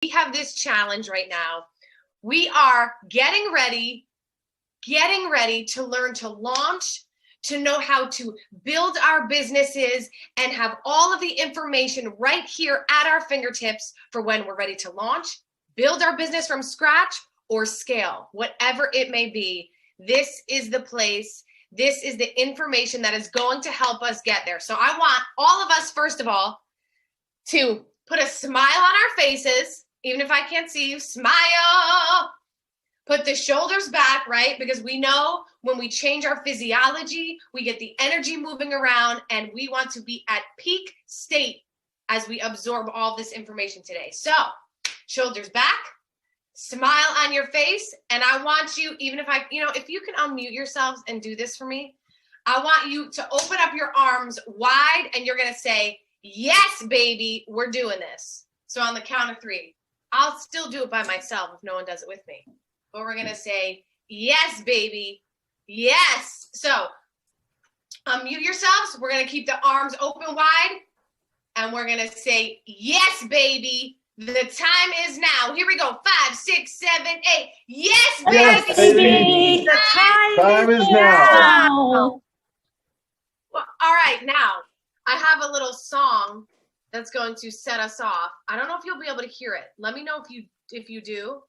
We have this challenge right now. We are getting ready to learn to launch, to know how to build our businesses and have all of the information right here at our fingertips for when we're ready to launch, build our business from scratch, or scale, whatever it may be. This is the place. This is the information that is going to help us get there. So I want all of us, first of all, to put a smile on our faces. Even if I can't see you, smile. Put the shoulders back, right? Because we know when we change our physiology, we get the energy moving around, and we want to be at peak state as we absorb all this information today. So shoulders back, smile on your face. And I want you, even if if you can unmute yourselves and do this for me, I want you to open up your arms wide, and you're going to say, yes, baby, we're doing this. So on the count of 3, I'll still do it by myself if no one does it with me. But we're going to say, yes, baby, yes. So unmute yourselves. We're going to keep the arms open wide, and we're going to say, yes, baby. The time is now. Here we go. 5, 6, 7, 8. Yes, baby. Yes, baby. The Time is now. Well, all right. Now, I have a little song that's going to set us off. I don't know if you'll be able to hear it. Let me know if you do.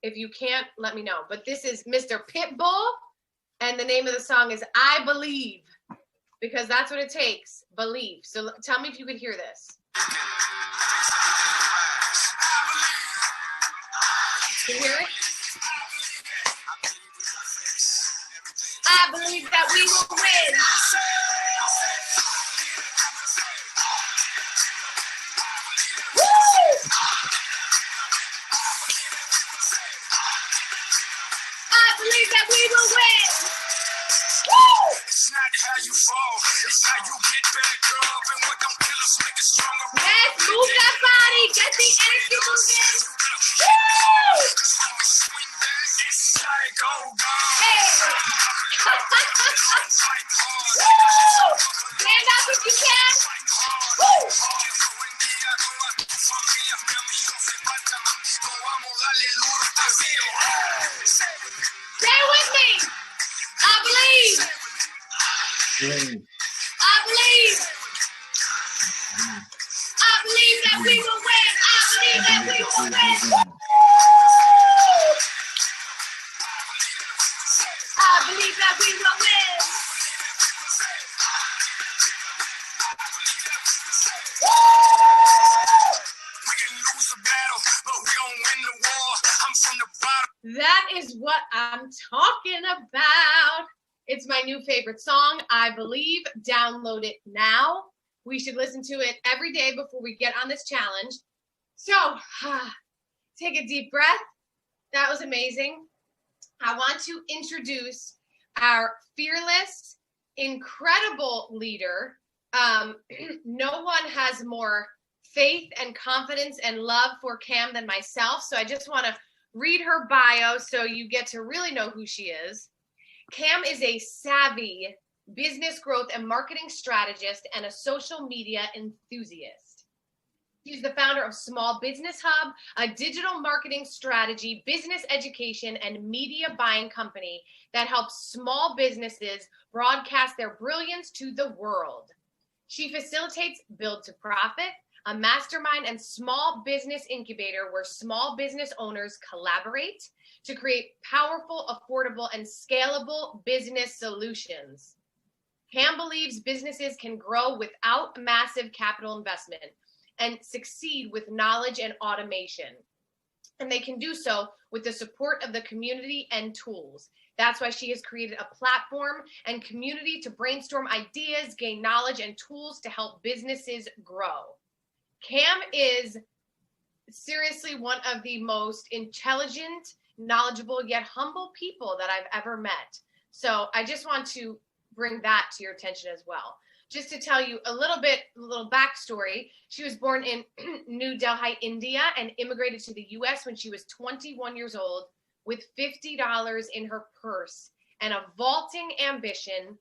If you can't, let me know. But this is Mr. Pitbull, and the name of the song is I Believe, because that's what it takes, believe. So tell me if you could hear this. Can you hear it? I believe that we will win. I believe that we will win. Woo! It's not how you fall, it's how you get better, girl. And what don't kill us make us stronger. Yes, move that body, get the energy moving. Woo! Hey! Woo! Stand up if you can. Woo! Stay with me. I believe. I believe. I believe that we will win. I believe that we will win. I believe that we will win. We can lose the battle, but we don't win the war. I'm from the bottom. That is what I'm talking about. It's my new favorite song, I Believe. Download it now. We should listen to it every day before we get on this challenge. So, take a deep breath. That was amazing. I want to introduce our fearless, incredible leader. No one has more faith and confidence and love for Cam than myself. So I just want to read her bio so you get to really know who she is. Cam is a savvy business growth and marketing strategist and a social media enthusiast. She's the founder of Small Business Hub, a digital marketing strategy, business education, and media buying company that helps small businesses broadcast their brilliance to the world. She facilitates Build to Profit, a mastermind and small business incubator where small business owners collaborate to create powerful, affordable, and scalable business solutions. Cam believes businesses can grow without massive capital investment and succeed with knowledge and automation. And they can do so with the support of the community and tools. That's why she has created a platform and community to brainstorm ideas, gain knowledge, and tools to help businesses grow. Cam is seriously one of the most intelligent, knowledgeable, yet humble people that I've ever met. So I just want to bring that to your attention as well. Just to tell you a little backstory, she was born in New Delhi, India, and immigrated to the US when she was 21 years old with $50 in her purse and a vaulting ambition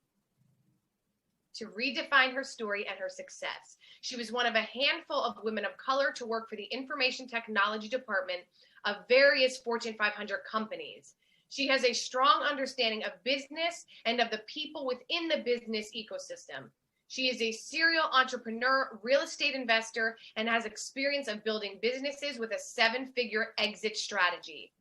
to redefine her story and her success. She was one of a handful of women of color to work for the information technology department of various Fortune 500 companies. She has a strong understanding of business and of the people within the business ecosystem. She is a serial entrepreneur, real estate investor, and has experience of building businesses with a 7-figure exit strategy.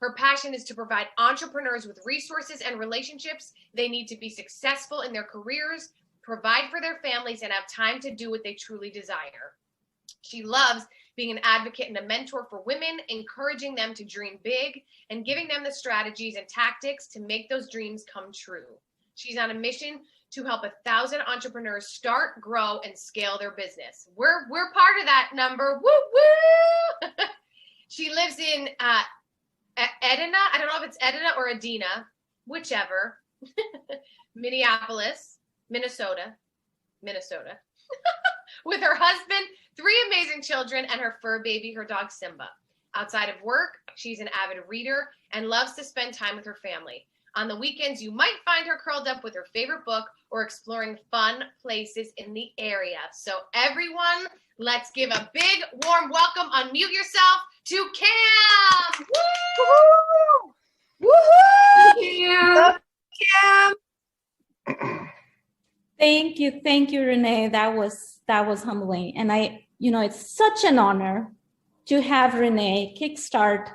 Her passion is to provide entrepreneurs with resources and relationships they need to be successful in their careers, provide for their families, and have time to do what they truly desire. She loves being an advocate and a mentor for women, encouraging them to dream big and giving them the strategies and tactics to make those dreams come true. She's on a mission to help 1,000 entrepreneurs start, grow, and scale their business. We're part of that number. Woo woo! She lives in Edina. I don't know if it's Edina or Edina, whichever. Minneapolis, Minnesota. With her husband, 3 amazing children, and her fur baby, her dog Simba. Outside of work, she's an avid reader and loves to spend time with her family. On the weekends, you might find her curled up with her favorite book or exploring fun places in the area. So everyone, let's give a big, warm welcome. Unmute yourself to Cam. Woo! Woohoo! Cam. Thank you, Renee. That was humbling, and it's such an honor to have Renee kickstart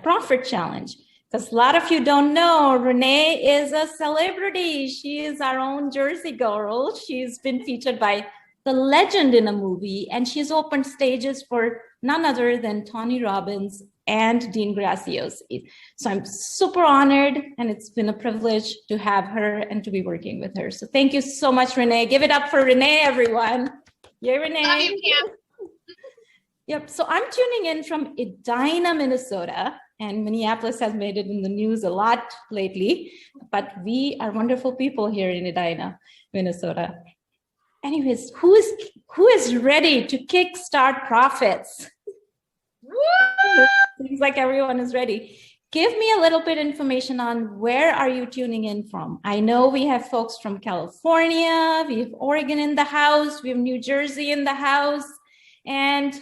Profit Challenge. Because a lot of you don't know, Renee is a celebrity. She is our own Jersey girl. She's been featured by the legend in a movie, and she's opened stages for none other than Tony Robbins and Dean Graziosi. So I'm super honored, and it's been a privilege to have her and to be working with her. So thank you so much, Renee. Give it up for Renee, everyone. Yay, Renee. Love you, Cam. Yep, so I'm tuning in from Edina, Minnesota, and Minneapolis has made it in the news a lot lately, but we are wonderful people here in Edina, Minnesota. Anyways, who is ready to kickstart profits? Woo! Seems like everyone is ready. Give me a little bit information on where are you tuning in from? I know we have folks from California, we have Oregon in the house, we have New Jersey in the house, and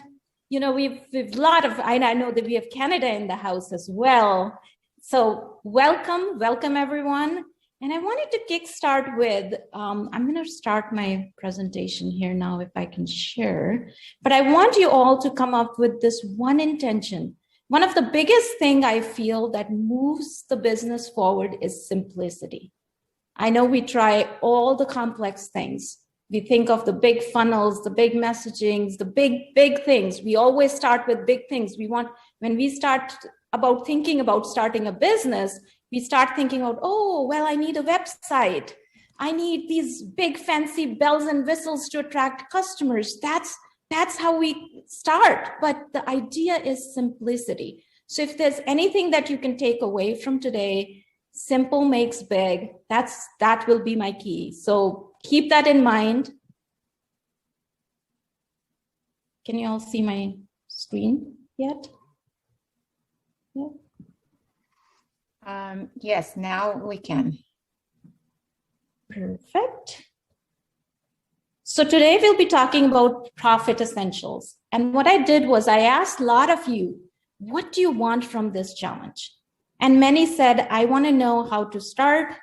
we've a lot of, I know that we have Canada in the house as well. So welcome everyone. And I wanted to kickstart with, I'm going to start my presentation here now if I can share, but I want you all to come up with this one intention. One of the biggest thing I feel that moves the business forward is simplicity. I know we try all the complex things. We think of the big funnels, the big messagings, the big things. We always start with big things. When we start about thinking about starting a business, we start thinking about, oh, well, I need a website. I need these big fancy bells and whistles to attract customers. That's how we start. But the idea is simplicity. So if there's anything that you can take away from today, simple makes big. That will be my key. So keep that in mind. Can you all see my screen yet? Yeah. Yes, now we can. Perfect. So today we'll be talking about profit essentials. And what I did was I asked a lot of you, what do you want from this challenge? And many said, I want to know how to start.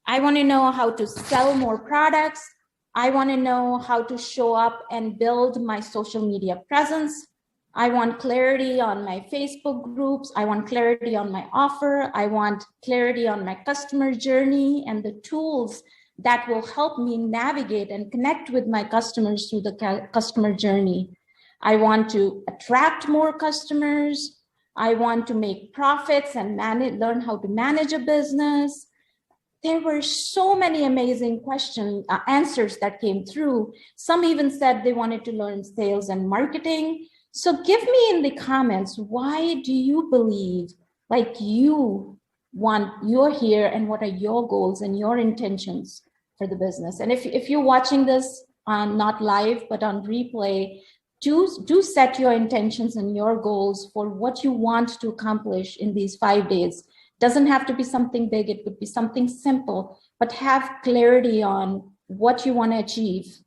I want to know how to sell more products. I want to know how to show up and build my social media presence. I want clarity on my Facebook groups. I want clarity on my offer. I want clarity on my customer journey and the tools that will help me navigate and connect with my customers through the customer journey. I want to attract more customers. I want to make profits and learn how to manage a business. There were so many amazing answers that came through. Some even said they wanted to learn sales and marketing. So give me in the comments, why do you believe you're here and what are your goals and your intentions for the business? And if you're watching this on not live, but on replay, do set your intentions and your goals for what you want to accomplish in these 5 days. Doesn't have to be something big, it could be something simple, but have clarity on what you want to achieve.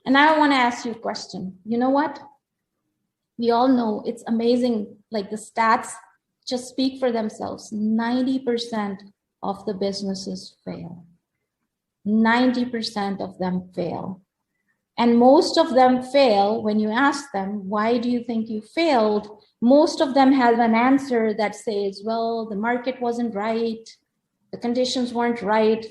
And I want to ask you a question. You know what? We all know it's amazing, like the stats just speak for themselves. 90% of the businesses fail. 90% of them fail. And most of them fail when you ask them, why do you think you failed? Most of them have an answer that says, well, the market wasn't right. The conditions weren't right.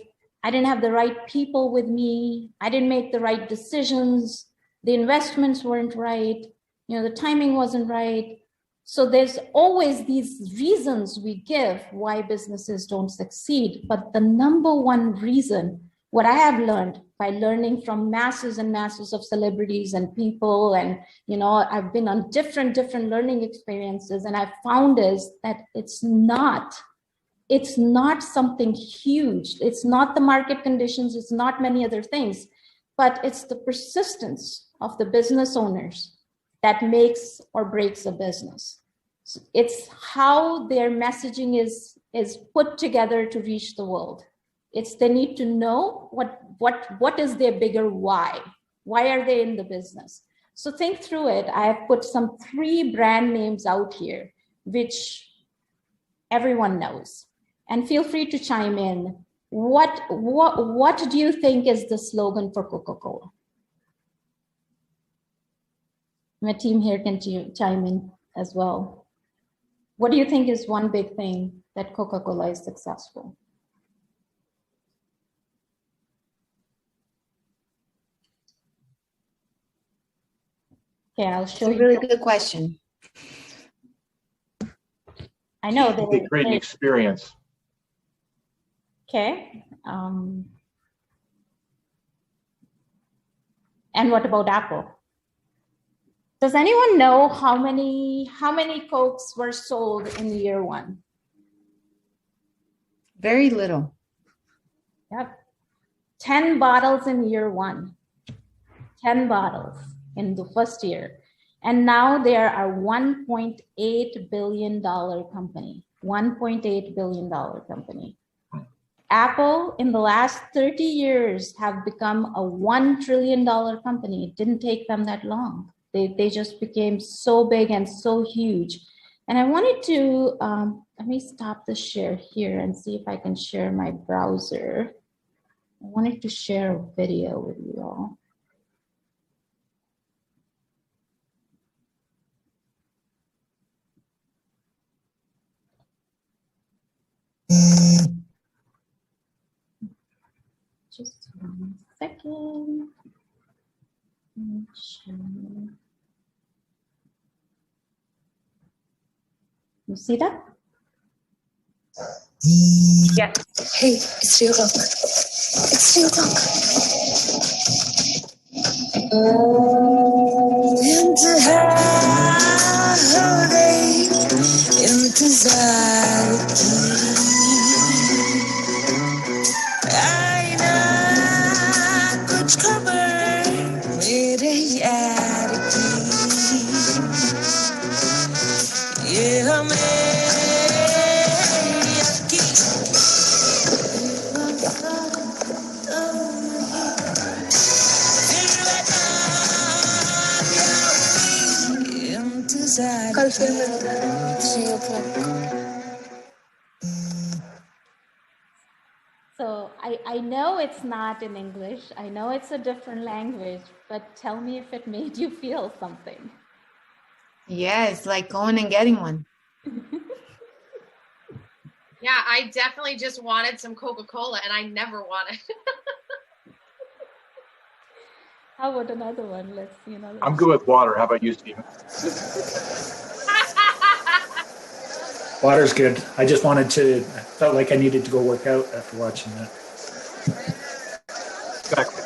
I didn't have the right people with me. I didn't make the right decisions. The investments weren't right. You know, the timing wasn't right. So there's always these reasons we give why businesses don't succeed. But the number one reason, what I have learned by learning from masses and masses of celebrities and people, and, you know, I've been on different learning experiences, and I've found is that it's not something huge. It's not the market conditions. It's not many other things, but it's the persistence of the business owners that makes or breaks a business. It's how their messaging is put together to reach the world. It's they need to know what is their bigger why. Why are they in the business? So think through it. I have put some 3 brand names out here, which everyone knows. And feel free to chime in. What do you think is the slogan for Coca-Cola? My team here can chime in as well. What do you think is one big thing that Coca-Cola is successful? Okay, I'll show you. It's a really good question. I know They create an experience. Okay. And what about Apple? Does anyone know how many Cokes were sold in year 1? Very little. Yep. 10 bottles in year 1. 10 bottles in the first year. And now they are a $1.8 billion company. $1.8 billion company. Apple in the last 30 years have become a $1 trillion company. It didn't take them that long. They just became so big and so huge. And I wanted to, let me stop the share here and see if I can share my browser. I wanted to share a video with you all. Just 1 second. You see that? Yes. Hey, it's 3 o'clock. It's 3 o'clock. कल फिर मिलते हैं 3 o'clock. So I know it's not in English. I know it's a different language, but tell me if it made you feel something. Yes, like going and getting one. Yeah, I definitely just wanted some Coca-Cola, and I never wanted. How about another one? Let's see another I'm one. good with water. How about you, Stephen? Water's good. I just felt like I needed to go work out after watching that. Exactly.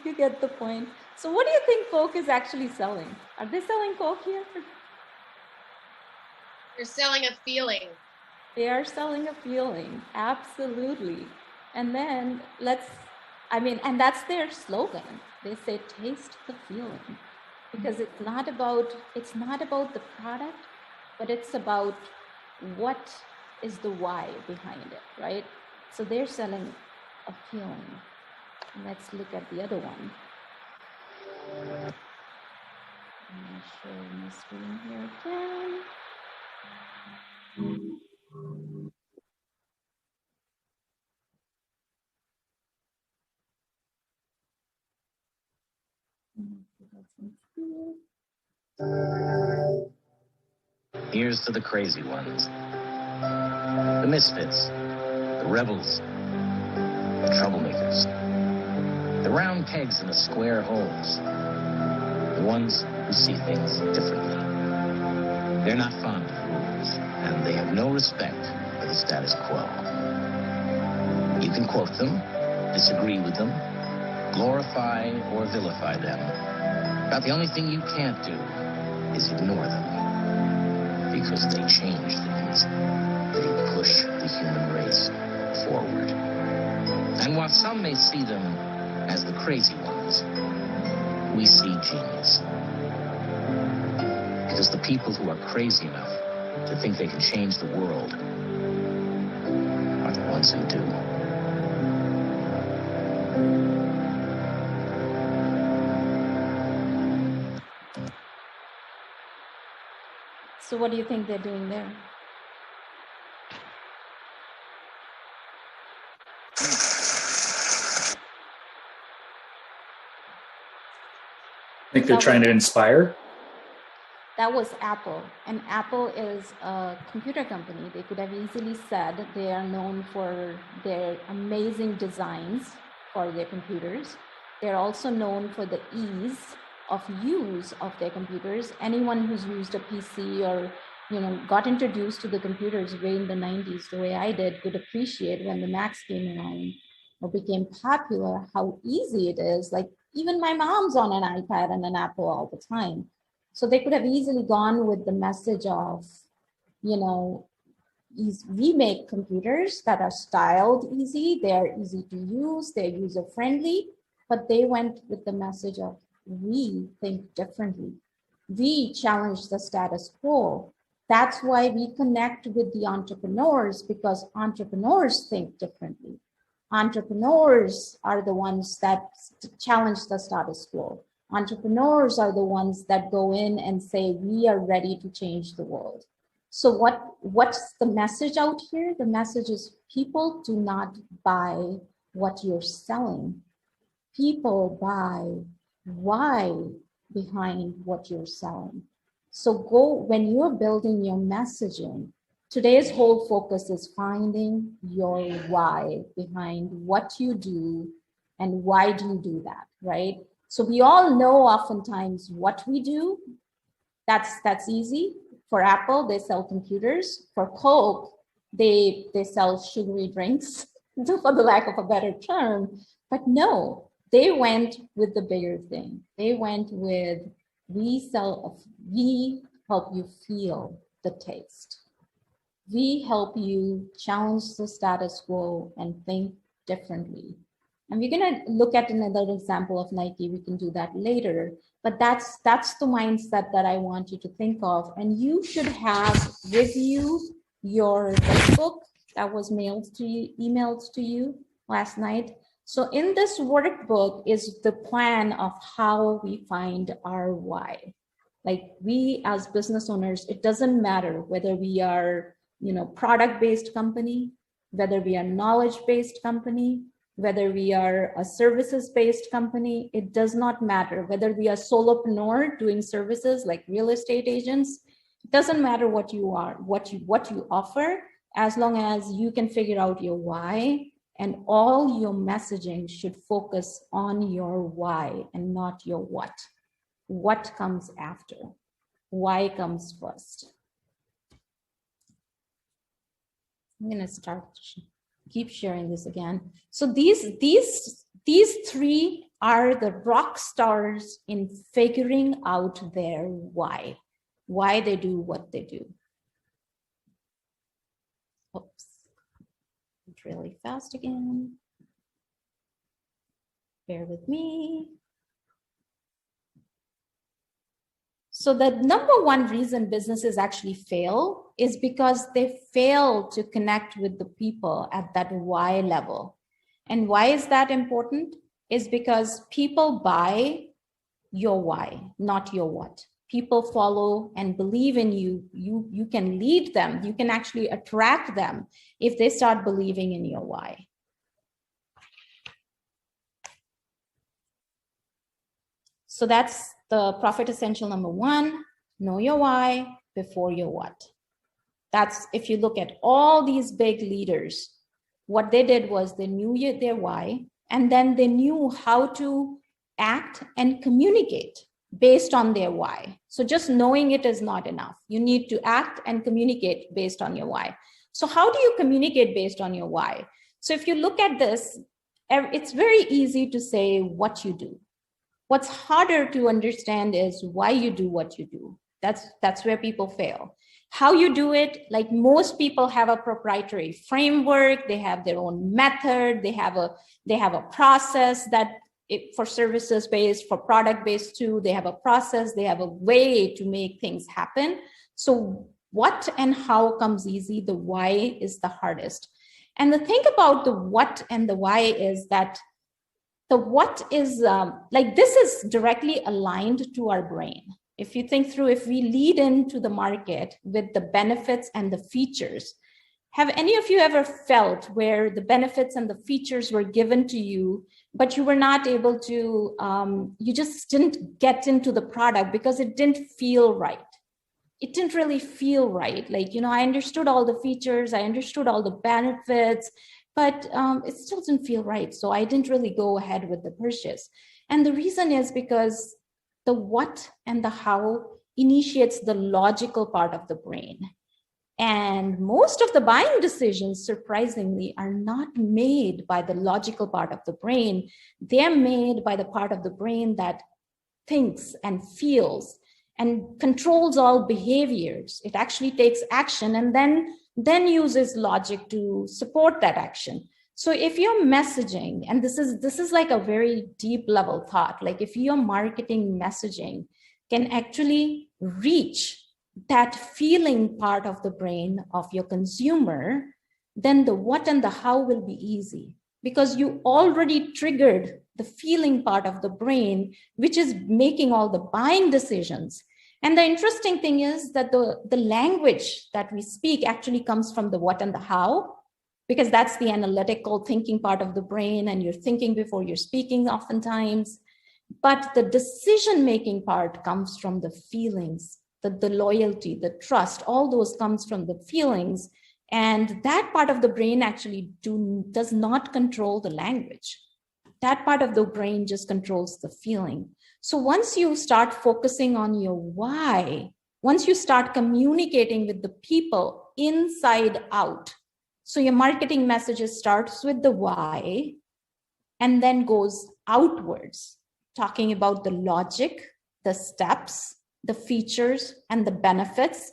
You get the point. So what do you think Coke is actually selling? Are they selling Coke here? You're selling a feeling. They are selling a feeling, absolutely. And then and that's their slogan. They say, taste the feeling. Because it's not about the product, but it's about what is the why behind it, right? So they're selling a feeling. Let's look at the other one. I'm going to share my screen here again. Here's to the crazy ones, the misfits, the rebels, the troublemakers, the round pegs in the square holes, the ones who see things differently. They're not fond of rules, and they have no respect for the status quo. You can quote them, disagree with them, glorify or vilify them. But the only thing you can't do is ignore them, because they change things. They push the human race forward. And while some may see them as the crazy ones, we see genius. Because the people who are crazy enough to think they can change the world are the ones who do. So what do you think they're doing there? I think they're trying to inspire. That was Apple, and Apple is a computer company. They could have easily said they are known for their amazing designs for their computers. They're also known for the ease of use of their computers. Anyone who's used a PC or got introduced to the computers way in the 90s, the way I did, could appreciate when the Macs came around or became popular, how easy it is. Like even my mom's on an iPad and an Apple all the time. So they could have easily gone with the message of, we make computers that are styled easy, they're easy to use, they're user-friendly, but they went with the message of, we think differently. We challenge the status quo. That's why we connect with the entrepreneurs, because entrepreneurs think differently. Entrepreneurs are the ones that challenge the status quo. Entrepreneurs are the ones that go in and say, we are ready to change the world. So what's the message out here? The message is, people do not buy what you're selling. People buy why behind what you're selling. So when you're building your messaging, today's whole focus is finding your why behind what you do and why do you do that, right? So we all know oftentimes what we do. That's easy. For Apple, they sell computers. For Coke, they sell sugary drinks, for the lack of a better term. But no, they went with the bigger thing. They went with, we help you feel the taste. We help you challenge the status quo and think differently. And we're going to look at another example of Nike. We can do that later. But that's the mindset that I want you to think of. And you should have with you your workbook that was emailed to you last night. So in this workbook is the plan of how we find our why. Like, we as business owners, it doesn't matter whether we are, product-based company, whether we are knowledge-based company, whether we are a services-based company, it does not matter. Whether we are solopreneur doing services like real estate agents, it doesn't matter what you are, what you offer, as long as you can figure out your why, and all your messaging should focus on your why and not your what. What comes after? Why comes first? I'm gonna keep sharing this again. So these These three are the rock stars in figuring out their why they do what they do. Oops, it's really fast again. Bear with me. So the number one reason businesses actually fail is because they fail to connect with the people at that why level. And why is that important? Is because people buy your why, not your what. People follow and believe in you. You can lead them. You can actually attract them if they start believing in your why. So that's the profit essential number one, know your why before your what. That's, if you look at all these big leaders, what they did was they knew their why, and then they knew how to act and communicate based on their why. So just knowing it is not enough. You need to act and communicate based on your why. So how do you communicate based on your why? So if you look at this, it's very easy to say what you do. What's harder to understand is why you do what you do. That's where people fail. How you do it, like most people have a proprietary framework, they have their own method, they have a process that for services based, for product based too, they have a process, they have a way to make things happen. So what and how comes easy, the why is the hardest. And the thing about the what and the why is that the what is like, this is directly aligned to our brain. If you think through, if we lead into the market with the benefits and the features, have any of you ever felt where the benefits and the features were given to you, but you were not able to, you just didn't get into the product because it didn't feel right? It didn't really feel right. Like, you know, I understood all the features, I understood all the benefits, but it still didn't feel right. So I didn't really go ahead with the purchase. And the reason is because the what and the how initiates the logical part of the brain. And most of the buying decisions, surprisingly, are not made by the logical part of the brain. They're made by the part of the brain that thinks and feels and controls all behaviors. It actually takes action and then uses logic to support that action. So if you're messaging, and this is like a very deep level thought, like if your marketing messaging can actually reach that feeling part of the brain of your consumer, then the what and the how will be easy, because you already triggered the feeling part of the brain, which is making all the buying decisions. And the interesting thing is that the language that we speak actually comes from the what and the how, because that's the analytical thinking part of the brain, and you're thinking before you're speaking oftentimes. But the decision-making part comes from the feelings, the loyalty, the trust, all those comes from the feelings. And that part of the brain actually does not control the language. That part of the brain just controls the feeling. So once you start focusing on your why, once you start communicating with the people inside out, so your marketing messages starts with the why and then goes outwards, talking about the logic, the steps, the features, and the benefits.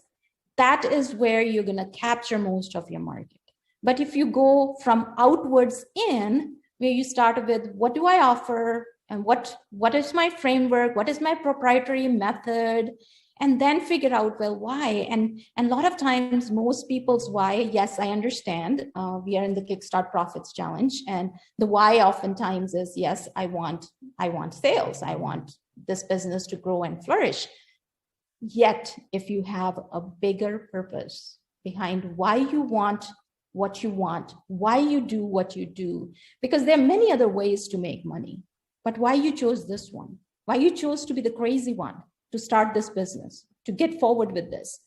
That is where you're going to capture most of your market. But if you go from outwards in, where you start with what do I offer, and what is my framework, what is my proprietary method, and then figure out, well, why. And a lot of times most people's why, yes, I understand, we are in the Kickstart Profits Challenge, and the why oftentimes is, yes, I want sales, I want this business to grow and flourish. Yet if you have a bigger purpose behind why you want what you want, why you do what you do, because there are many other ways to make money, but why you chose this one, why you chose to be the crazy one, to start this business, to get forward with this,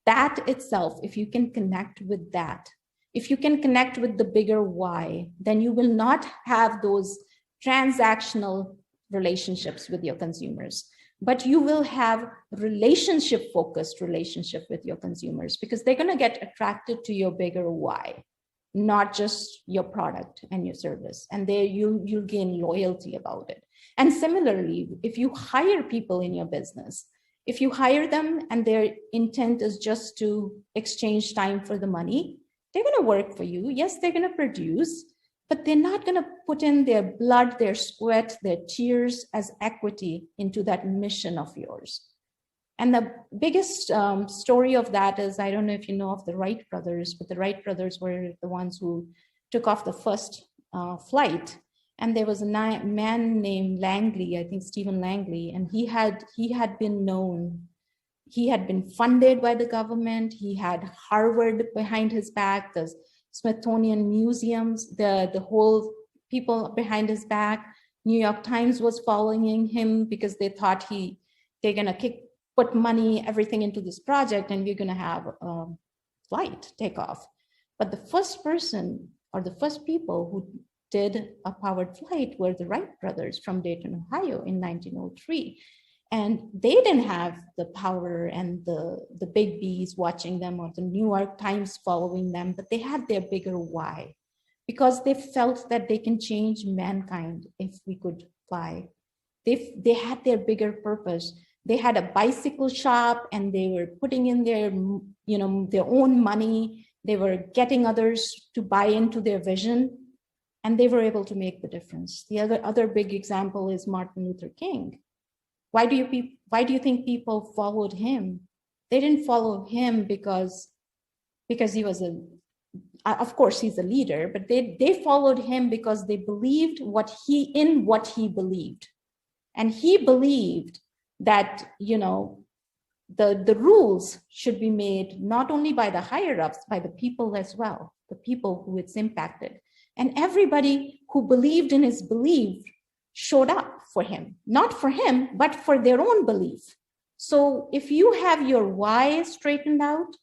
that itself, if you can connect with that, if you can connect with the bigger why, then you will not have those transactional relationships with your consumers, but you will have focused relationship with your consumers, because they're going to get attracted to your bigger why. not just your product and your service. And there you'll gain loyalty about it. And similarly, if you hire people in your business, if you hire them and their intent is just to exchange time for the money, they're going to work for you. Yes, they're going to produce, but they're not going to put in their blood, their sweat, their tears as equity into that mission of yours. And the biggest story of that is, I don't know if you know of the Wright brothers, but the Wright brothers were the ones who took off the first flight. And there was a man named Langley, I think Stephen Langley, and he had been known. He had been funded by the government. He had Harvard behind his back, the Smithsonian Museums, the whole people behind his back. New York Times was following him because they thought they're gonna put money, everything into this project, and we're gonna have a flight take off. But the first person or the first people who did a powered flight were the Wright brothers from Dayton, Ohio in 1903. And they didn't have the power and the big B's watching them or the New York Times following them, but they had their bigger why, because they felt that they can change mankind if we could fly. They had their bigger purpose. They had a bicycle shop and they were putting in their own money. They were getting others to buy into their vision, and they were able to make the difference. The other big example is Martin Luther King. Why do you think people followed him? They didn't follow him because he was of course he's a leader, but they followed him because they believed what he believed. And he believed that, the rules should be made not only by the higher ups, by the people as well, the people who it's impacted. And everybody who believed in his belief showed up for him, not for him, but for their own belief. So if you have your why straightened out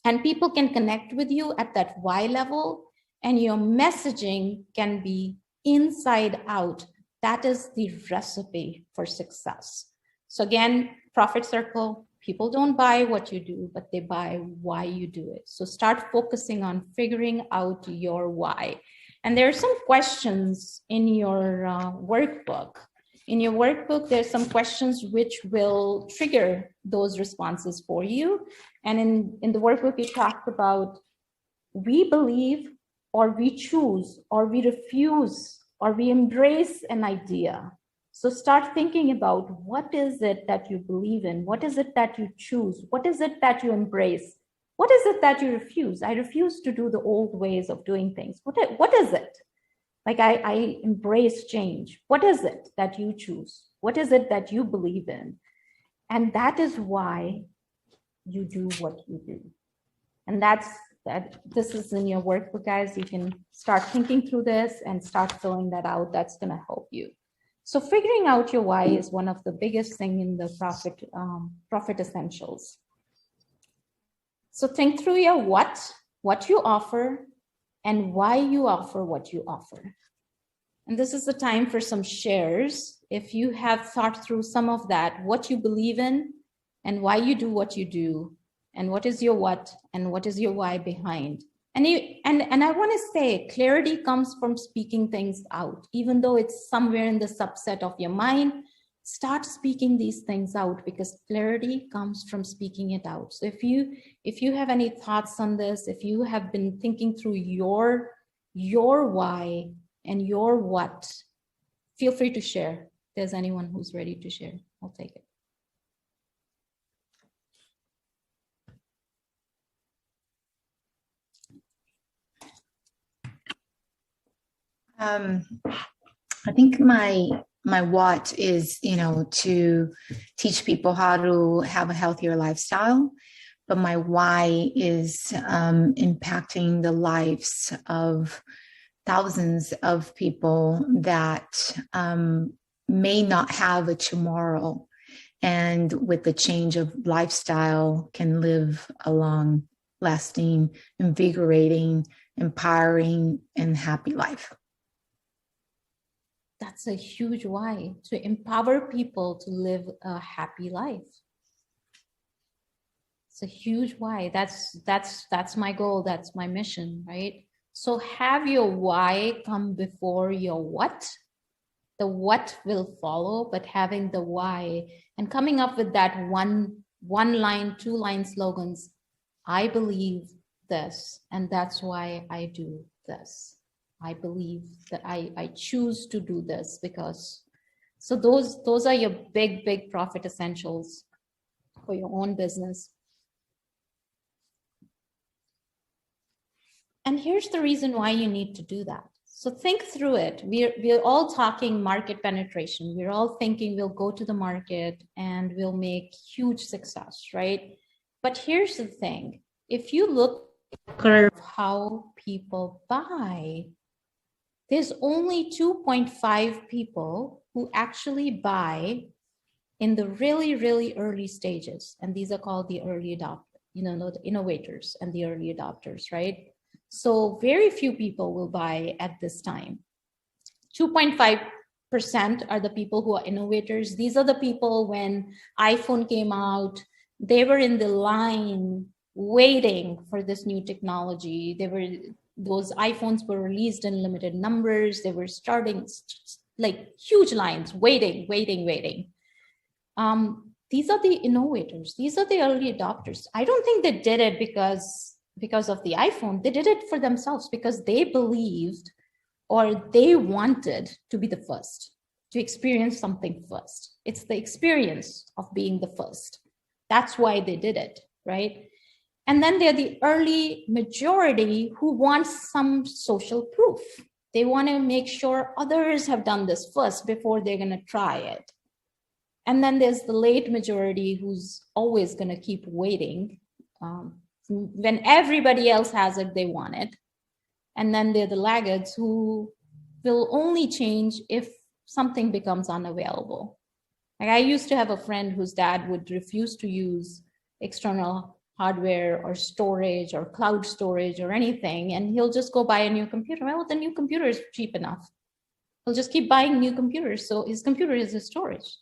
and people can connect with you at that why level, and your messaging can be inside out, that is the recipe for success. So again, profit circle, people don't buy what you do, but they buy why you do it. So start focusing on figuring out your why. And there are some questions in your workbook. In your workbook, there's some questions which will trigger those responses for you. And in the workbook, you talked about we believe, or we choose, or we refuse, or we embrace an idea. So start thinking about what is it that you believe in? What is it that you choose? What is it that you embrace? What is it that you refuse? I refuse to do the old ways of doing things. What is it? Like I embrace change. What is it that you choose? What is it that you believe in? And that is why you do what you do. And this is in your workbook, guys. You can start thinking through this and start filling that out. That's going to help you. So figuring out your why is one of the biggest thing in the profit essentials. So think through your what you offer, and why you offer what you offer. And this is the time for some shares. If you have thought through some of that, what you believe in and why you do what you do, and what is your what and what is your why behind. And I want to say clarity comes from speaking things out, even though it's somewhere in the subset of your mind. Start speaking these things out, because clarity comes from speaking it out. So if you have any thoughts on this, if you have been thinking through your why and your what, feel free to share. If there's anyone who's ready to share, I'll take it. I think my what is, to teach people how to have a healthier lifestyle, but my why is impacting the lives of thousands of people that may not have a tomorrow, and with the change of lifestyle can live a long lasting, invigorating, empowering, and happy life. That's a huge why, to empower people to live a happy life. It's a huge why. That's my goal. That's my mission, right? So have your why come before your what. The what will follow, but having the why and coming up with that one line, 2-line slogans. I believe this, and that's why I do this. I believe that I choose to do this because. So those are your big profit essentials for your own business. And here's the reason why you need to do that. So think through it. We're all talking market penetration. We're all thinking we'll go to the market and we'll make huge success, right? But here's the thing. If you look at how people buy, there's only 2.5 people who actually buy in the really early stages. And these are called the early adopters, the innovators and the early adopters, right? So very few people will buy at this time. 2.5% are the people who are innovators. These are the people when iPhone came out, they were in the line waiting for this new technology. Those iPhones were released in limited numbers. They were starting like huge lines, waiting. These are the innovators. These are the early adopters. I don't think they did it because of the iPhone. They did it for themselves because they believed or they wanted to be the first, to experience something first. It's the experience of being the first. That's why they did it, right? And then they're the early majority who want some social proof. They want to make sure others have done this first before they're going to try it. And then there's the late majority who's always going to keep waiting. When everybody else has it, they want it. And then they're the laggards who will only change if something becomes unavailable. Like I used to have a friend whose dad would refuse to use external hardware or storage or cloud storage or anything, and he'll just go buy a new computer. Well, the new computer is cheap enough. He'll just keep buying new computers. So his computer is his storage.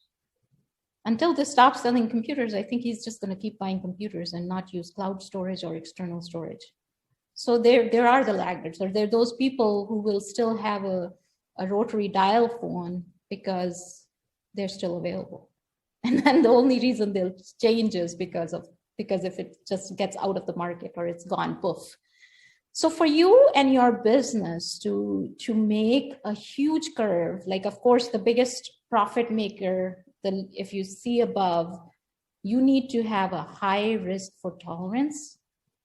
Until they stop selling computers, I think he's just going to keep buying computers and not use cloud storage or external storage. So there are the laggards, or there are those people who will still have a rotary dial phone because they're still available. And then the only reason they'll change is because if it just gets out of the market or it's gone poof. So for you and your business to make a huge curve, like of course the biggest profit maker, if you see above, you need to have a high risk for tolerance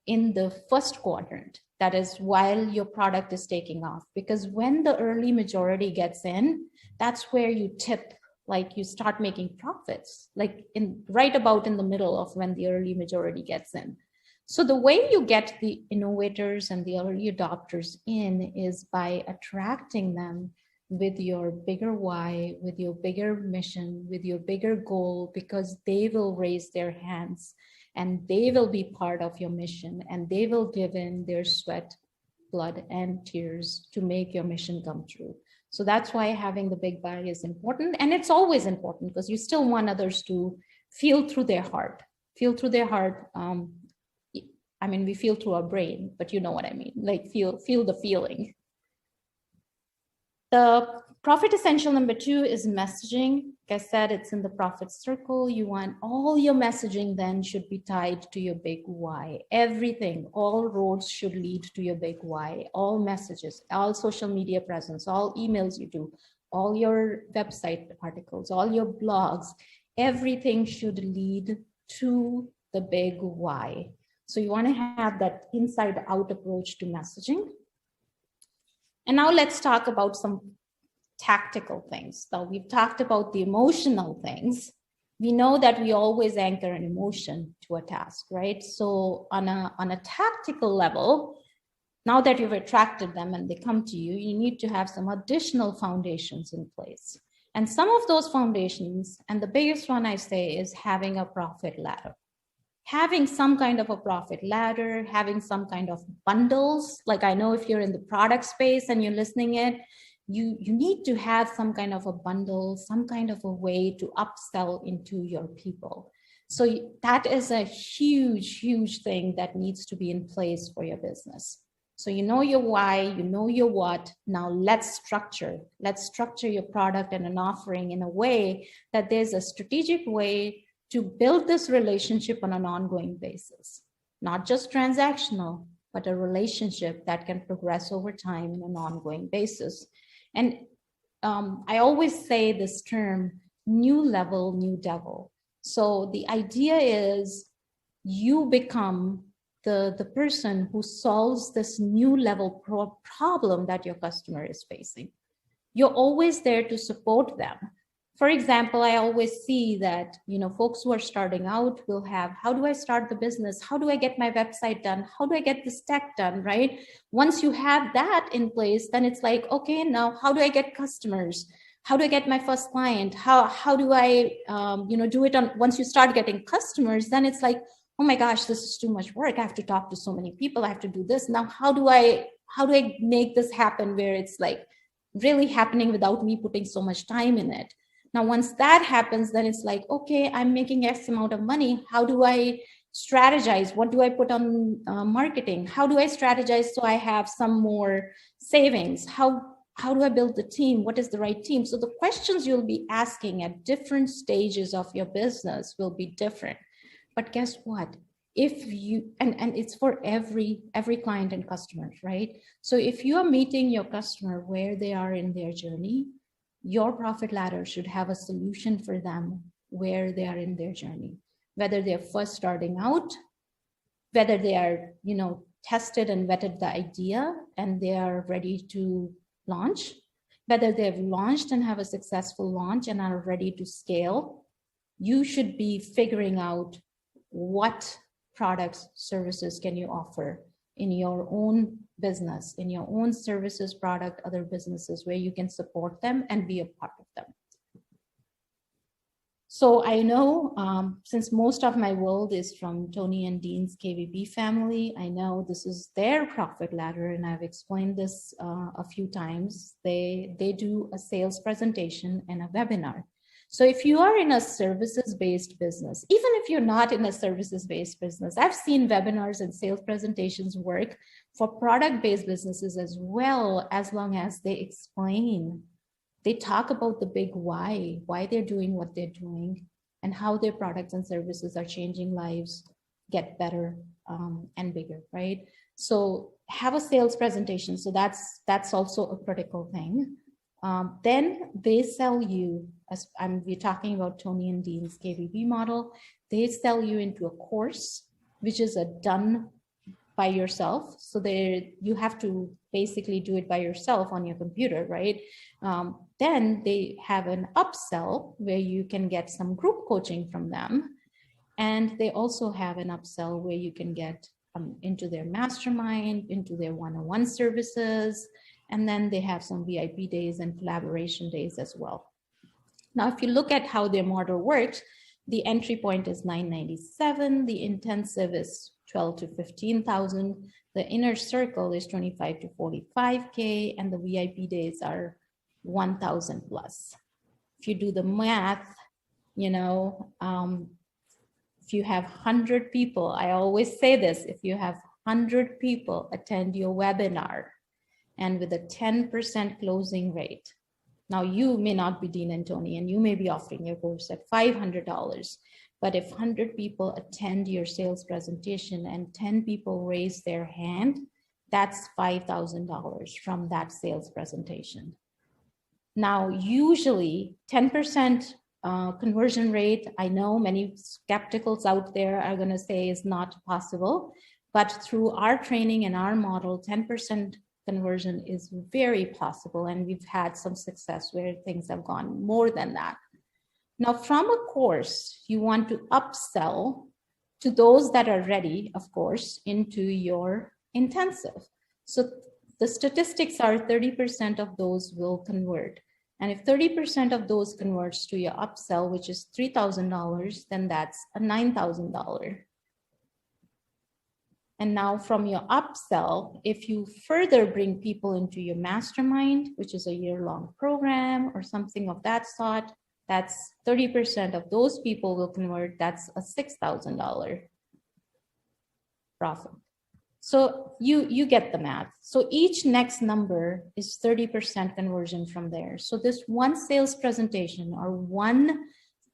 in the first quadrant. That is while your product is taking off. Because when the early majority gets in, that's where you tip, like you start making profits, like right about in the middle of when the early majority gets in. So the way you get the innovators and the early adopters in is by attracting them with your bigger why, with your bigger mission, with your bigger goal, because they will raise their hands and they will be part of your mission and they will give in their sweat, blood, and tears to make your mission come true. So that's why having the big why is important. And it's always important because you still want others to feel through their heart, we feel through our brain, but you know what I mean, like feel the feeling. The profit essential number 2 is messaging. Like I said, it's in the profit circle. You want all your messaging then should be tied to your big why. Everything, all roads should lead to your big why. All messages, all social media presence, all emails you do, all your website articles, all your blogs, everything should lead to the big why. So you want to have that inside out approach to messaging. And now let's talk about some tactical things. So we've talked about the emotional things. We know that we always anchor an emotion to a task, right? So on a tactical level, now that you've attracted them and they come to you, you need to have some additional foundations in place. And some of those foundations, and the biggest one I say, is having a profit ladder. Having some kind of a profit ladder, having some kind of bundles. Like I know if you're in the product space and you're listening it, you need to have some kind of a bundle, some kind of a way to upsell into your people. So that is a huge, huge thing that needs to be in place for your business. So you know your why, you know your what. Now let's structure your product and an offering in a way that there's a strategic way to build this relationship on an ongoing basis, not just transactional, but a relationship that can progress over time in an ongoing basis. And I always say this term, new level, new devil. So the idea is you become the person who solves this new level problem that your customer is facing. You're always there to support them. For example, I always see that, folks who are starting out will have, how do I start the business? How do I get my website done? How do I get this tech done, right? Once you have that in place, then it's like, okay, now how do I get customers? How do I get my first client? How do I, do it on, once you start getting customers, then it's like, oh my gosh, this is too much work. I have to talk to so many people. I have to do this. Now, how do I make this happen where it's like really happening without me putting so much time in it? Now, once that happens, then it's like, okay, I'm making X amount of money. How do I strategize? What do I put on marketing? How do I strategize so I have some more savings? How do I build the team? What is the right team? So the questions you'll be asking at different stages of your business will be different. But guess what? If you, and it's for every client and customer, right? So if you are meeting your customer where they are in their journey, your profit ladder should have a solution for them where they are in their journey, whether they're first starting out, whether they are, tested and vetted the idea and they are ready to launch, whether they've launched and have a successful launch and are ready to scale. You should be figuring out what products, services can you offer in your own business, in your own services, product, other businesses where you can support them and be a part of them. So I know since most of my world is from Tony and Dean's KVB family, I know this is their profit ladder, and I've explained this a few times. They do a sales presentation and a webinar. So if you are in a services-based business, even if you're not in a services-based business, I've seen webinars and sales presentations work for product-based businesses as well, as long as they explain. They talk about the big why they're doing what they're doing, and how their products and services are changing lives, get better and bigger, right? So have a sales presentation. So that's also a critical thing. Then they sell you, as we're talking about Tony and Dean's KVB model, they sell you into a course, which is a done by yourself. So you have to basically do it by yourself on your computer, right? Then they have an upsell where you can get some group coaching from them. And they also have an upsell where you can get into their mastermind, into their one-on-one services. And then they have some VIP days and collaboration days as well. Now, if you look at how their model works, the entry point is $997, the intensive is 12 to 15,000, the inner circle is 25 to 45K, and the VIP days are 1,000 plus. If you do the math, if you have 100 people, I always say this, if you have 100 people attend your webinar, and with a 10% closing rate. Now, you may not be Dean and Tony, and you may be offering your course at $500, but if 100 people attend your sales presentation and 10 people raise their hand, that's $5,000 from that sales presentation. Now, usually 10% conversion rate, I know many skepticals out there are gonna say is not possible, but through our training and our model, 10% conversion is very possible, and we've had some success where things have gone more than that. Now, from a course, you want to upsell to those that are ready, of course, into your intensive. So the statistics are 30% of those will convert. And if 30% of those converts to your upsell, which is $3,000, then that's a $9,000. And now from your upsell, if you further bring people into your mastermind, which is a year-long program or something of that sort, That's 30% of those people will convert. That's a $6,000 profit. So you get the math. So each next number is 30% conversion from there. So this one sales presentation or one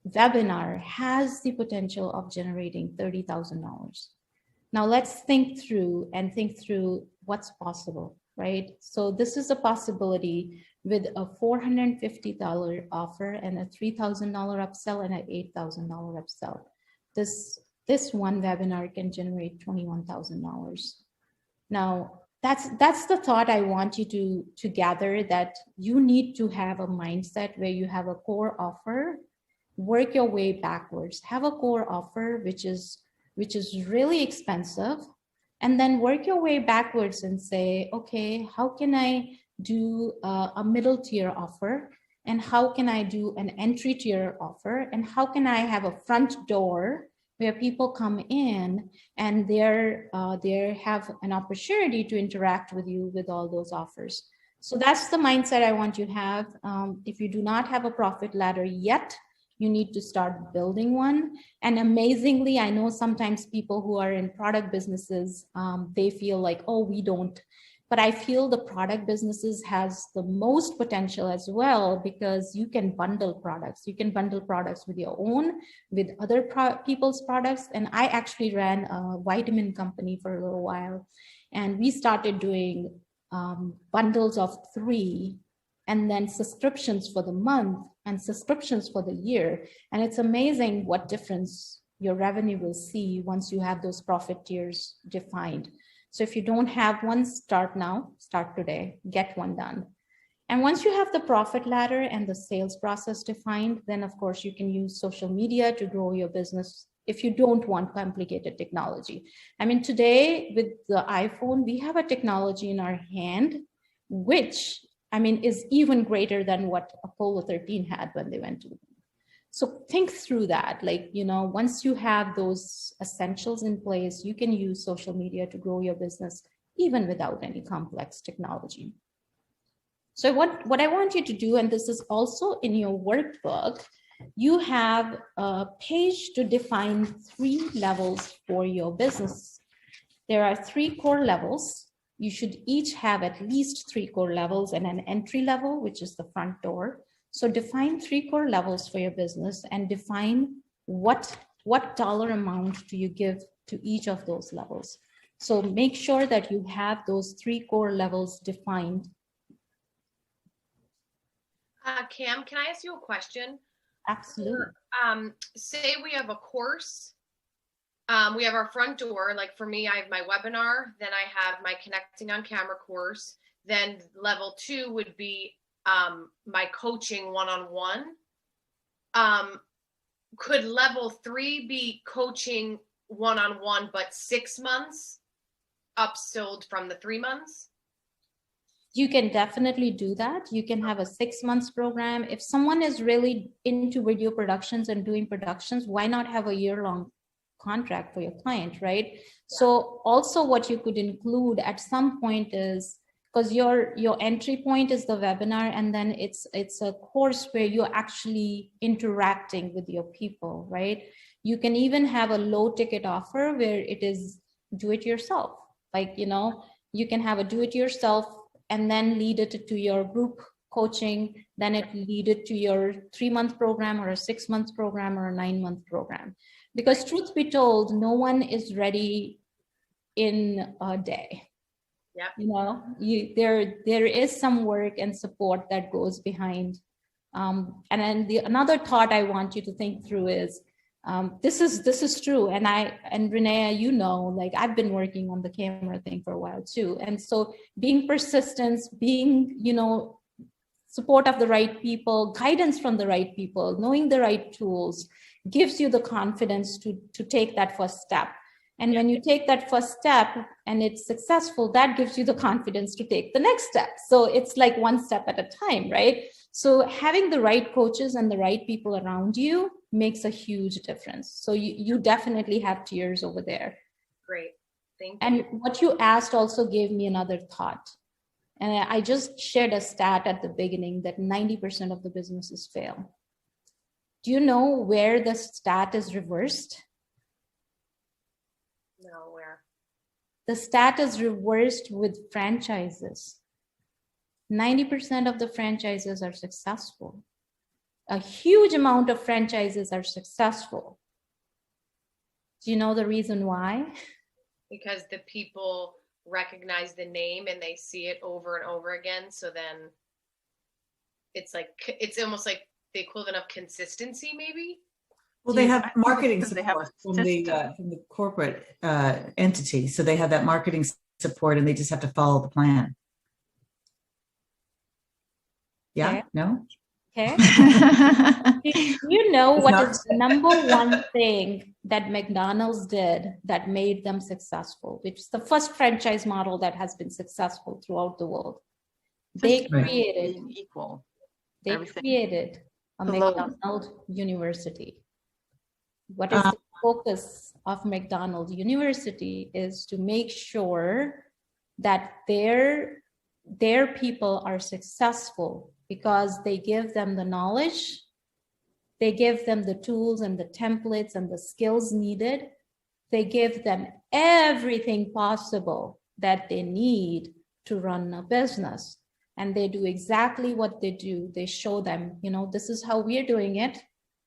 webinar has the potential of generating $30,000. Now let's think through what's possible, right? So this is a possibility with a $450 offer and a $3,000 upsell and an $8,000 upsell. This one webinar can generate $21,000. Now, that's the thought I want you to gather, that you need to have a mindset where you have a core offer, work your way backwards, have a core offer which is really expensive, and then work your way backwards and say, okay, how can I do a middle tier offer? And how can I do an entry tier offer? And how can I have a front door where people come in and they have an opportunity to interact with you with all those offers? So that's the mindset I want you to have. If you do not have a profit ladder yet, you need to start building one. And amazingly, I know sometimes people who are in product businesses, they feel like, oh, we don't. But I feel the product businesses has the most potential as well, because you can bundle products. You can bundle products with your own, with other people's products. And I actually ran a vitamin company for a little while. And we started doing bundles of 3, and then subscriptions for the month and subscriptions for the year. And it's amazing what difference your revenue will see once you have those profit tiers defined. So if you don't have one, start now, start today, get one done. And once you have the profit ladder and the sales process defined, then of course you can use social media to grow your business if you don't want complicated technology. I mean, today with the iPhone, we have a technology in our hand, which I mean, is even greater than what Apollo 13 had when they went to the moon. So think through that. Like, you know, once you have those essentials in place, you can use social media to grow your business, even without any complex technology. So what I want you to do, and this is also in your workbook, you have a page to define 3 levels for your business. There are 3 core levels. You should each have at least 3 core levels and an entry level, which is the front door. So define 3 core levels for your business and define what dollar amount do you give to each of those levels. So make sure that you have those 3 core levels defined. Cam, can I ask you a question? Absolutely. Say we have a course. We have our front door. Like for me, I have my webinar, then I have my connecting on camera course. Then level 2 would be my coaching one-on-one. Could level 3 be coaching one-on-one, but 6 months upsold from the 3 months? You can definitely do that. You can have a 6 months program. If someone is really into video productions and doing productions, why not have a year-long contract for your client, right? Yeah. So also what you could include at some point is, because your entry point is the webinar, and then it's a course where you're actually interacting with your people, right? You can even have a low ticket offer where it is do it yourself. Like, you know, you can have a do it yourself and then lead it to your group coaching, then it lead it to your 3-month program or a 6-month program or a 9-month program. Because truth be told, no one is ready in a day. Yep. You know, there is some work and support that goes behind. And then another thought I want you to think through is, this is true. And Renee, you know, like I've been working on the camera thing for a while too. And so being persistent, being, you know, support of the right people, guidance from the right people, knowing the right tools gives you the confidence to take that first step. And when you take that first step and it's successful, that gives you the confidence to take the next step. So it's like one step at a time, right? So having the right coaches and the right people around you makes a huge difference. So you definitely have tiers over there. Great, thank you. And what you asked also gave me another thought. And I just shared a stat at the beginning that 90% of the businesses fail. Do you know where the stat is reversed? No, where? The stat is reversed with franchises. 90% of the franchises are successful. A huge amount of franchises are successful. Do you know the reason why? Because the people recognize the name and they see it over and over again. So then it's like, it's almost like the equivalent of consistency, maybe? Well, they have marketing because they have support a system. from the corporate entity. So they have that marketing support and they just have to follow the plan. Yeah, Okay. no? Okay. You know It's what not- is the number one thing that McDonald's did that made them successful, which is the first franchise model that has been successful throughout the world. They System created, being equal. they everything. created a Hello. McDonald's University. What is the focus of McDonald's University is to make sure that their people are successful because they give them the knowledge, they give them the tools and the templates and the skills needed. They give them everything possible that they need to run a business. And they do exactly what they do. They show them, you know, this is how we're doing it.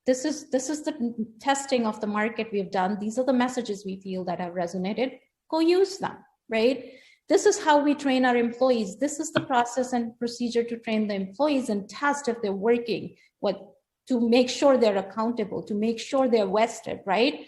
This is the testing of the market we've done. These are the messages we feel that have resonated. Go use them, right? This is how we train our employees. This is the process and procedure to train the employees and test if they're working, to make sure they're accountable, to make sure they're vested, right?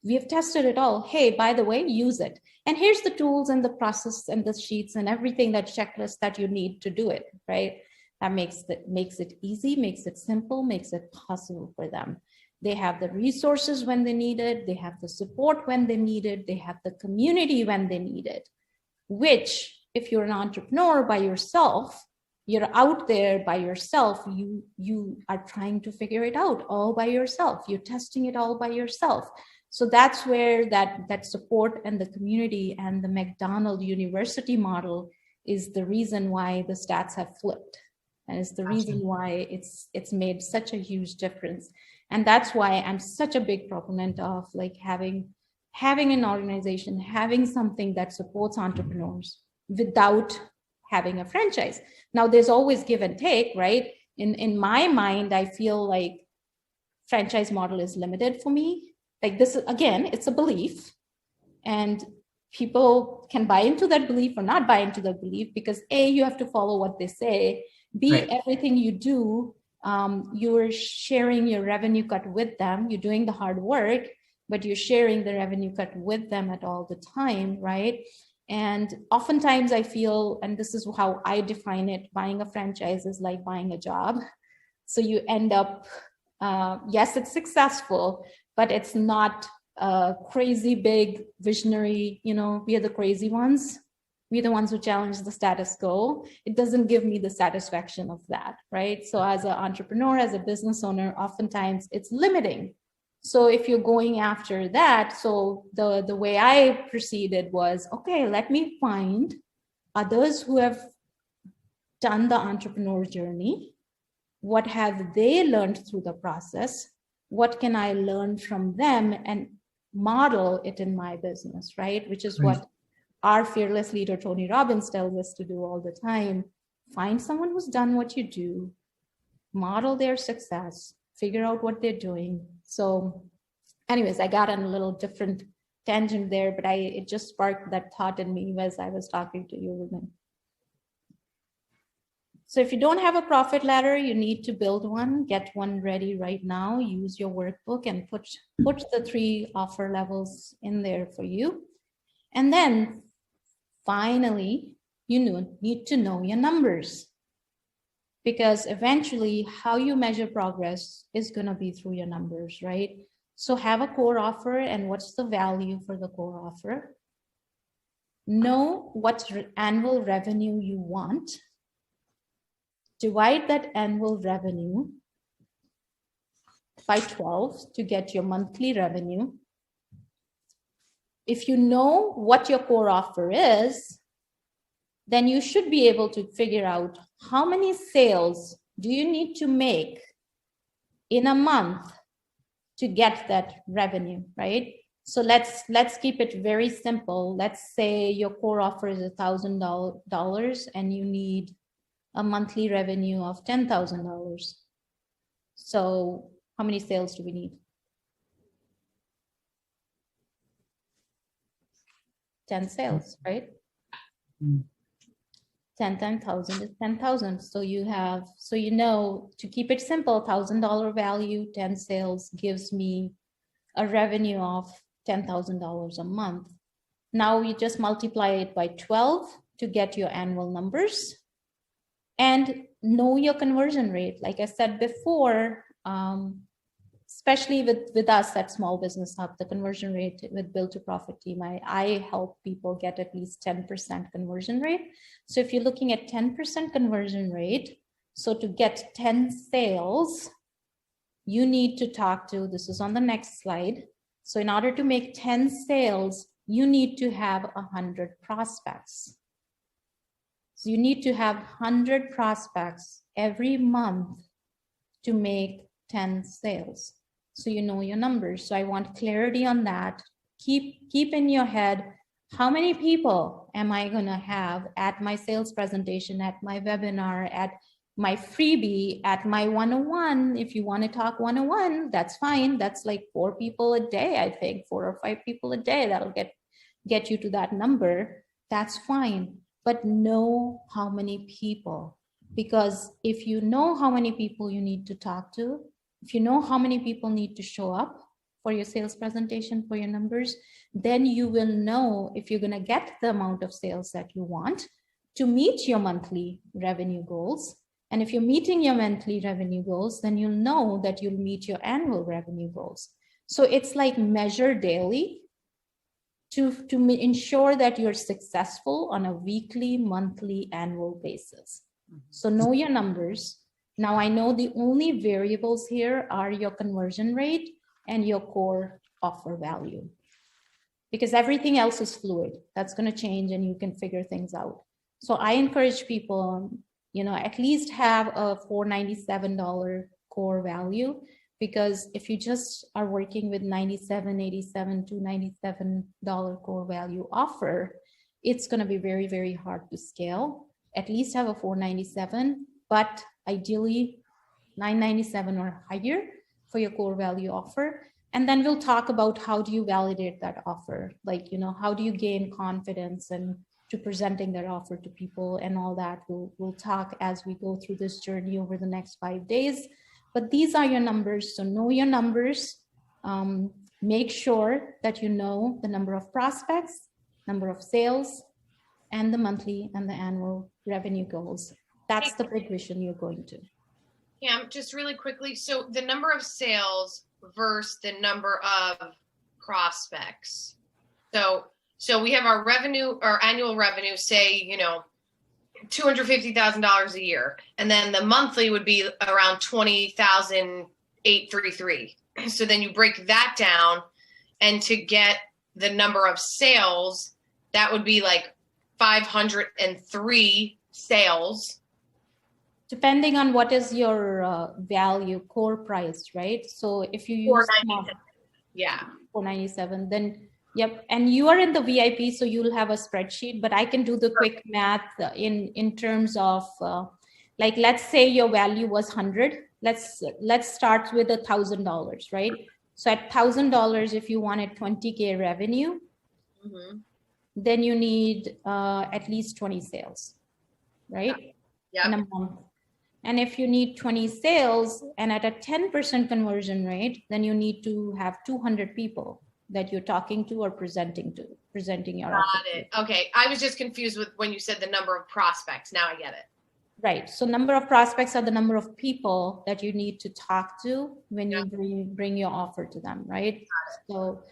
We have tested it all. Hey, by the way, use it. And here's the tools and the process and the sheets and everything, that checklist that you need to do it, right? That makes it easy, makes it simple, makes it possible for them. They have the resources when they need it. They have the support when they need it. They have the community when they need it, which if you're an entrepreneur by yourself, you're out there by yourself, you are trying to figure it out all by yourself. You're testing it all by yourself. So that's where that support and the community and the McDonald's University model is the reason why the stats have flipped. And it's the reason why it's made such a huge difference. And that's why I'm such a big proponent of like having an organization, having something that supports entrepreneurs without having a franchise. Now there's always give and take, right? In my mind, I feel like franchise model is limited for me. Like this, again, it's a belief, and people can buy into that belief or not buy into that belief because A, you have to follow what they say. B, Right. everything you do, you're sharing your revenue cut with them. You're doing the hard work, but you're sharing the revenue cut with them at all the time, right? And oftentimes I feel, and this is how I define it, buying a franchise is like buying a job. So you end up, yes, it's successful, but it's not a crazy big visionary, you know, we are the crazy ones. We're the ones who challenge the status quo. It doesn't give me the satisfaction of that, right? So as an entrepreneur, as a business owner, oftentimes it's limiting. So if you're going after that, so the way I proceeded was, okay, let me find others who have done the entrepreneur journey. What have they learned through the process? What can I learn from them and model it in my business, right? Which is what our fearless leader, Tony Robbins, tells us to do all the time. Find someone who's done what you do, model their success, figure out what they're doing. So anyways, I got on a little different tangent there, but it just sparked that thought in me as I was talking to you women. So if you don't have a profit ladder, you need to build one, get one ready right now, use your workbook and put the 3 offer levels in there for you. And then finally, you need to know your numbers, because eventually how you measure progress is going to be through your numbers, right? So have a core offer and what's the value for the core offer. Know what annual revenue you want. Divide that annual revenue by 12 to get your monthly revenue. If you know what your core offer is, then you should be able to figure out how many sales do you need to make in a month to get that revenue, right? So let's keep it very simple. Let's say your core offer is $1,000 and you need a monthly revenue of $10,000. So how many sales do we need? 10 sales, right? 10 times 1,000 is 10,000. So you know, to keep it simple, $1,000 value, 10 sales gives me a revenue of $10,000 a month. Now you just multiply it by 12 to get your annual numbers, and know your conversion rate. Like I said before, especially with us at Small Business Hub, the conversion rate with Build to Profit team, I help people get at least 10% conversion rate. So if you're looking at 10% conversion rate, so to get 10 sales, you need to talk to, this is on the next slide. So in order to make 10 sales, you need to have 100 prospects. So you need to have 100 prospects every month to make 10 sales. So you know your numbers. So I want clarity on that. Keep in your head, how many people am I gonna have at my sales presentation, at my webinar, at my freebie, at my 101? If you want to talk 101, that's fine. That's like 4 people a day, I think, 4 or 5 people a day. That'll get you to that number. That's fine. But know how many people, because if you know how many people you need to talk to, if you know how many people need to show up for your sales presentation, for your numbers, then you will know if you're going to get the amount of sales that you want to meet your monthly revenue goals. And if you're meeting your monthly revenue goals, then you'll know that you'll meet your annual revenue goals. So it's like measure daily to ensure that you're successful on a weekly, monthly, annual basis. So know your numbers. Now I know the only variables here are your conversion rate and your core offer value, because everything else is fluid. That's going to change and you can figure things out. So I encourage people, you know, at least have a $497 core value, because if you just are working with $97, $87 to $97 core value offer, it's going to be very, very hard to scale. At least have a $497, but ideally $997 or higher for your core value offer. And then we'll talk about how do you validate that offer? Like, you know, how do you gain confidence and to presenting that offer to people and all that. We'll talk as we go through this journey over the next 5 days. But these are your numbers. So know your numbers. Make sure that you know the number of prospects, number of sales, and the monthly and the annual revenue goals. That's the big vision you're going to. Yeah, just really quickly. So the number of sales versus the number of prospects. So we have our revenue, our annual revenue, say, you know, $250,000 a year. And then the monthly would be around 20,833. So then you break that down, and to get the number of sales, that would be like 503 sales. Depending on what is your value, core price, right? So if you use $497, then yep. And you are in the VIP, so you'll have a spreadsheet, but I can do the quick math in terms of like, let's say your value was 100. Let's start with $1,000, right? So at $1,000, if you wanted 20K revenue, then you need at least 20 sales, right? Yeah. In a month. And if you need 20 sales and at a 10% conversion rate, then you need to have 200 people that you're talking to or presenting your offer. Got it. Okay. I was just confused with when you said the number of prospects. Now I get it. Right. So number of prospects are the number of people that you need to talk to when you bring your offer to them, right? So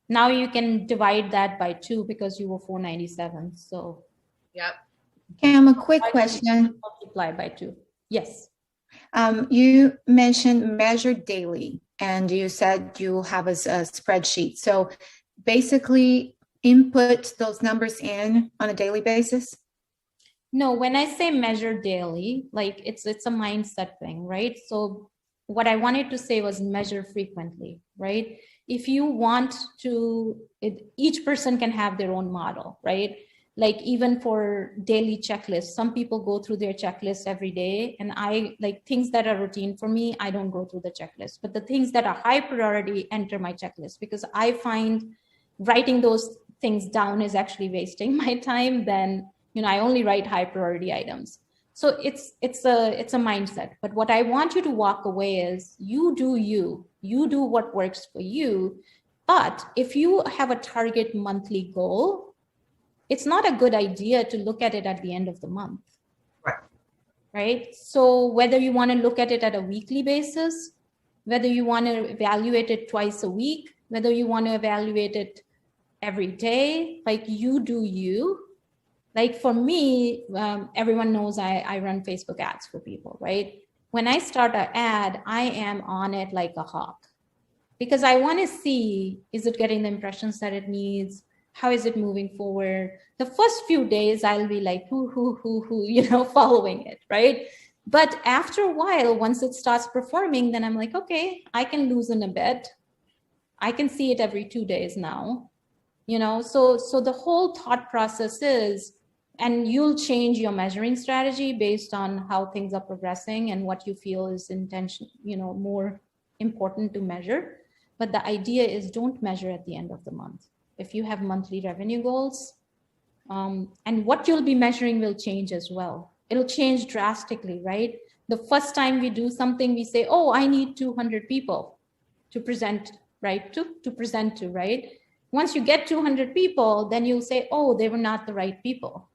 now you can divide that by 2 because you were 497. So yep. Cam, a quick question. Multiply by 2. Yes. You mentioned measure daily, and you said you have a spreadsheet. So basically input those numbers in on a daily basis? No, when I say measure daily, like it's a mindset thing, right? So what I wanted to say was measure frequently, right? If you want to, each person can have their own model, right? Like even for daily checklists, some people go through their checklist every day, and I like things that are routine for me, I don't go through the checklist, but the things that are high priority enter my checklist, because I find writing those things down is actually wasting my time. Then, I only write high priority items. So it's a mindset. But what I want you to walk away is you do what works for you. But if you have a target monthly goal, it's not a good idea to look at it at the end of the month. Right? So whether you want to look at it at a weekly basis, whether you want to evaluate it twice a week, whether you want to evaluate it every day, like you do you. Like for me, everyone knows I run Facebook ads for people, right? When I start an ad, I am on it like a hawk, because I want to see, is it getting the impressions that it needs? How is it moving forward? The first few days, I'll be like, following it, right? But after a while, once it starts performing, then I'm like, okay, I can loosen a bit. I can see it every 2 days now, so the whole thought process is, and you'll change your measuring strategy based on how things are progressing and what you feel is more important to measure. But the idea is, don't measure at the end of the month. If you have monthly revenue goals, and what you'll be measuring will change as well. It'll change drastically, right? The first time we do something, we say, oh, I need 200 people to present, right? To present to, right? Once you get 200 people, then you'll say, oh, they were not the right people.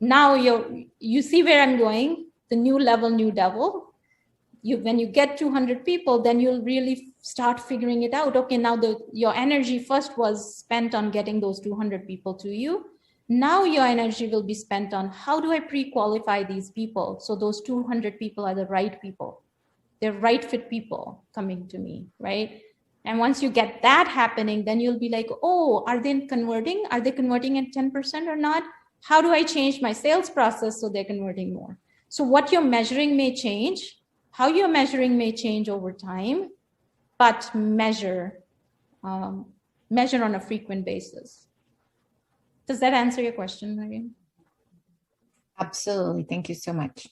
Now you see where I'm going, the new level, new devil. When you get 200 people, then you'll really start figuring it out. Okay, now your energy first was spent on getting those 200 people to you. Now your energy will be spent on, how do I pre-qualify these people so those 200 people are the right people? They're right fit people coming to me, right? And once you get that happening, then you'll be like, oh, are they converting? Are they converting at 10% or not? How do I change my sales process so they're converting more? So what you're measuring may change, how you're measuring may change over time, but measure on a frequent basis. Does that answer your question, Mariam? Absolutely. Thank you so much.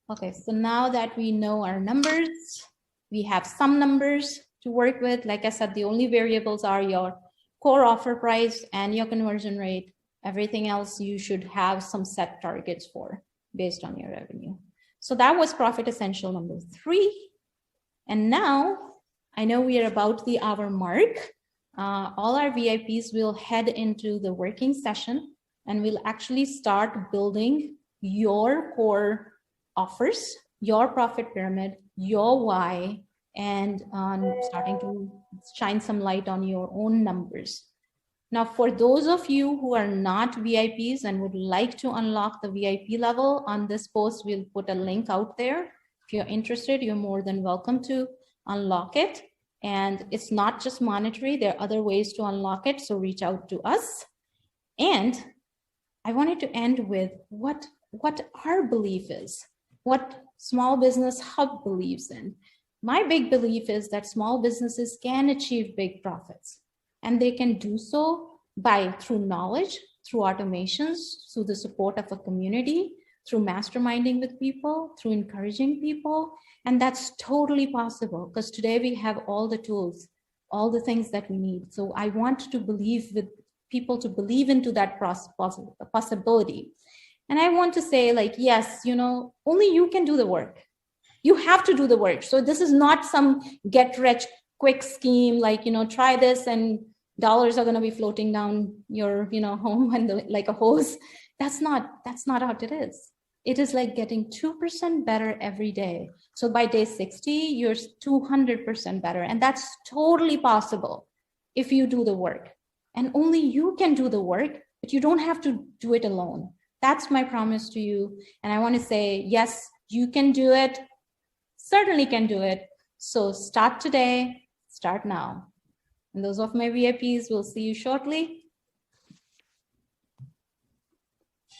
Okay, so now that we know our numbers, we have some numbers to work with. Like I said, the only variables are your core offer price and your conversion rate. Everything else you should have some set targets for based on your revenue. So that was Profit Essential number 3. And now I know we are about the hour mark. All our VIPs will head into the working session, and we'll actually start building your core offers, your profit pyramid, your why, and starting to shine some light on your own numbers. Now, for those of you who are not VIPs and would like to unlock the VIP level, on this post, we'll put a link out there. If you're interested, you're more than welcome to unlock it. And it's not just monetary, there are other ways to unlock it, so reach out to us. And I wanted to end with what our belief is, what Small Business Hub believes in. My big belief is that small businesses can achieve big profits, and they can do so through knowledge, through automations, through the support of a community, through masterminding with people, through encouraging people. And that's totally possible, because today we have all the tools, all the things that we need. So I want to believe with people to believe into that possibility. And I want to say, like, yes, only you can do the work. You have to do the work. So this is not some get rich quick scheme, like, try this and dollars are going to be floating down your, home and like a hose. That's not how it is. It is like getting 2% better every day. So by day 60, you're 200% better. And that's totally possible if you do the work. And only you can do the work, but you don't have to do it alone. That's my promise to you. And I want to say, yes, you can do it. Certainly can do it. So start today, start now. And those of my VIPs, will see you shortly.